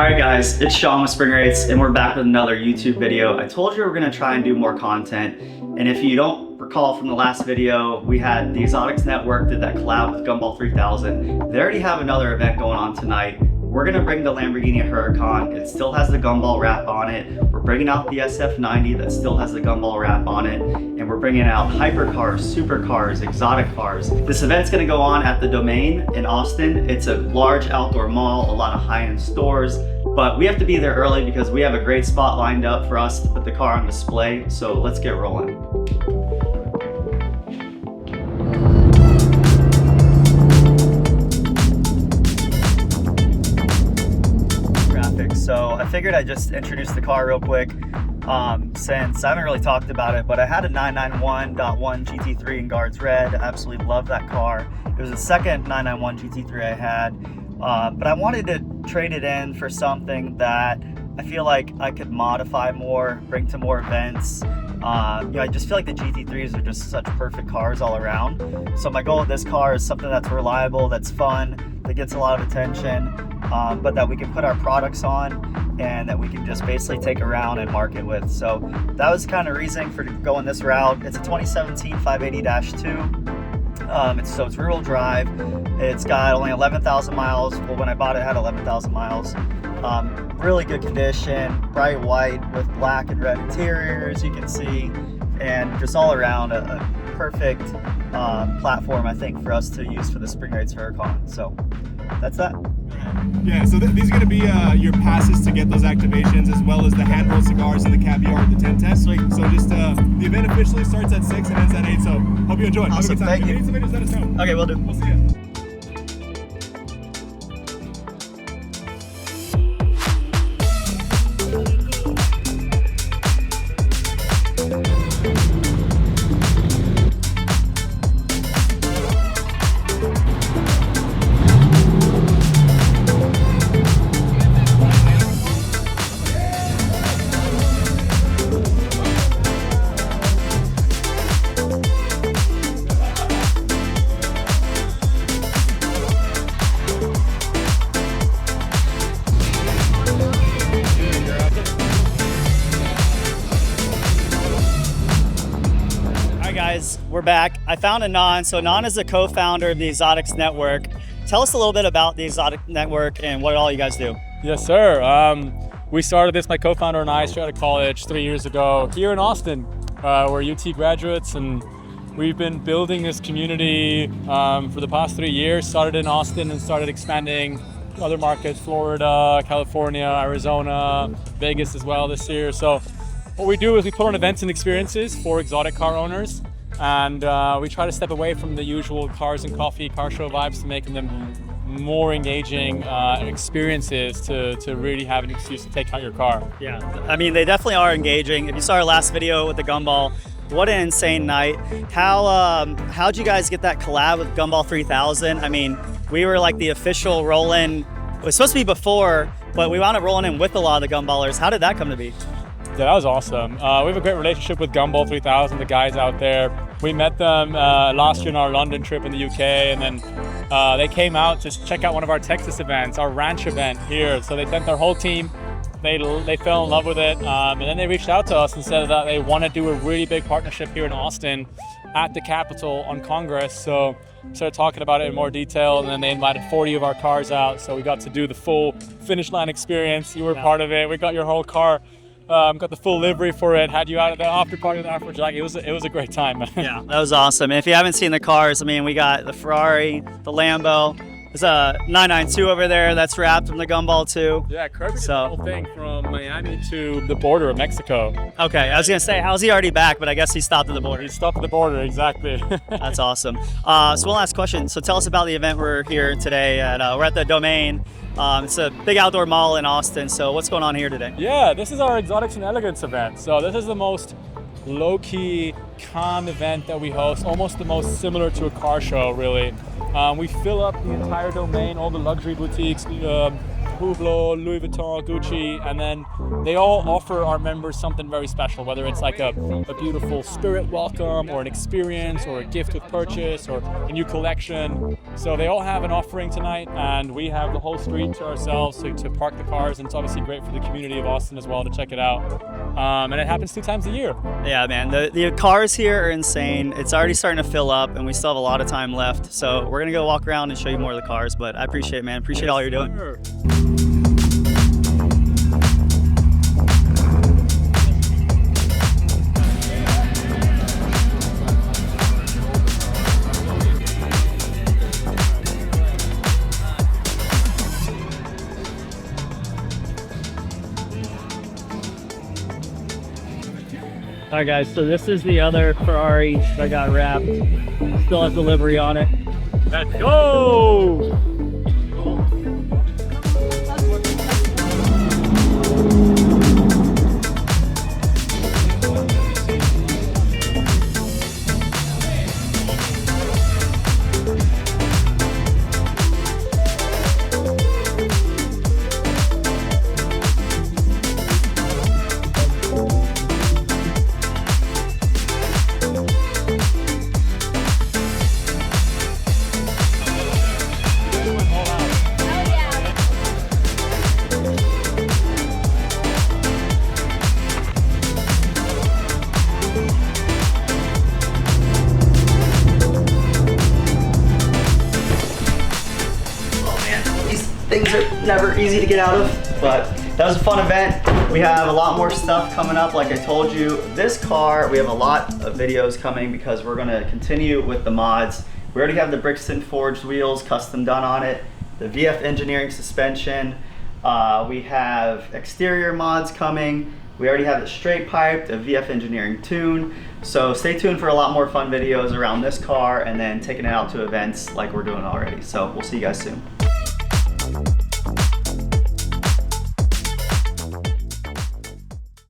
Alright guys, it's Sean with Springrates and we're back with another YouTube video. I told you we're going to try and do more content, and if you don't recall from the last video, we had the Exotics Network did that collab with Gumball 3000. They already have another event going on tonight. We're going to bring the Lamborghini Huracan. It still has the Gumball wrap on it. We're bringing out the SF90 that still has the Gumball wrap on it. And we're bringing out hypercars, supercars, exotic cars. This event's going to go on at the Domain in Austin. It's a large outdoor mall, a lot of high-end stores. But we have to be there early because we have a great spot lined up for us to put the car on display. So let's get rolling. So I figured I'd just introduce the car real quick since I haven't really talked about it, but I had a 991.1 GT3 in Guards Red. I absolutely love that car. It was the second 991 GT3 I had, but I wanted to trade it in for something that I feel like I could modify more, bring to more events. I just feel like the GT3s are just such perfect cars all around. So my goal with this car is something that's reliable, that's fun, that gets a lot of attention, but that we can put our products on and that we can just basically take around and market with. So that was kind of reasoning for going this route. It's a 2017 580-2. So it's rear-wheel drive. It's got only 11,000 miles. Well, when I bought it, it had 11,000 miles. Really good condition, bright white with black and red interior, as you can see, and just all around a perfect platform, I think, for us to use for the Springrates Huracan. So that's that. Yeah, so these are going to be your passes to get those activations, as well as the hand-rolled cigars and the caviar at the 10 test. Sweet. So just the event officially starts at 6 and ends at 8. So hope you enjoy. Awesome. Have a good time. Thank you. If you need some videos, let us know. Okay, we'll do. We'll see you. Guys, we're back. I found Anand. So Anand is the co-founder of the Exotics Network. Tell us a little bit about the Exotic Network and what all you guys do. Yes, sir. We started this, my co-founder and I, straight out of college 3 years ago here in Austin. We're UT graduates, and we've been building this community for the past 3 years. Started in Austin and started expanding to other markets, Florida, California, Arizona, Vegas as well this year. So what we do is we put on events and experiences for exotic car owners, and we try to step away from the usual cars and coffee car show vibes to making them more engaging experiences to really have an excuse to take out your car. Yeah, I mean, they definitely are engaging. If you saw our last video with the Gumball, what an insane night. How'd you guys get that collab with Gumball 3000? I mean, we were like the official roll-in. It was supposed to be before, but we wound up rolling in with a lot of the Gumballers. How did that come to be? Yeah, that was awesome. We have a great relationship with Gumball 3000, the guys out there. We met them last year on our London trip in the UK, and then they came out to check out one of our Texas events, our ranch event here. So they sent their whole team. They fell in love with it, and then they reached out to us and said that they want to do a really big partnership here in Austin at the Capitol on Congress. So we started talking about it in more detail, and then they invited 40 of our cars out. So we got to do the full finish line experience. You were part of it. We got your whole car. Got the full livery for it, had you out at the after party with the Afro Jack. It was a great time. Yeah, that was awesome. And if you haven't seen the cars, I mean, we got the Ferrari, the Lambo. There's a 992 over there that's wrapped from the Gumball too. Yeah, Kirby did the whole thing from Miami to the border of Mexico. Okay, I was gonna say, how's he already back? But I guess he stopped at the border. He stopped at the border, exactly. That's awesome. So one last question. So tell us about the event we're here today at. We're at the Domain. It's a big outdoor mall in Austin. So what's going on here today? Yeah, this is our Exotics and Elegance event. So this is the most low-key, calm event that we host, almost the most similar to a car show, really. We fill up the entire Domain, all the luxury boutiques, Hublot, Louis Vuitton, Gucci, and then they all offer our members something very special, whether it's like a beautiful spirit welcome or an experience or a gift with purchase or a new collection. So they all have an offering tonight, and we have the whole street to ourselves to park the cars, and it's obviously great for the community of Austin as well to check it out. And it happens 2 times a year. Yeah, man, the cars here are insane. It's already starting to fill up, and we still have a lot of time left. So we're gonna go walk around and show you more of the cars, but I appreciate it, man. Appreciate all you're doing. Sure. All right, guys, so this is the other Ferrari that got wrapped. Still has delivery on it. Let's go! Things are never easy to get out of, but that was a fun event. We have a lot more stuff coming up. Like I told you, this car, we have a lot of videos coming because we're gonna continue with the mods. We already have the Brixton forged wheels custom done on it, the VF engineering suspension. We have exterior mods coming. We already have it straight piped, a VF engineering tune. So stay tuned for a lot more fun videos around this car and then taking it out to events like we're doing already. So we'll see you guys soon.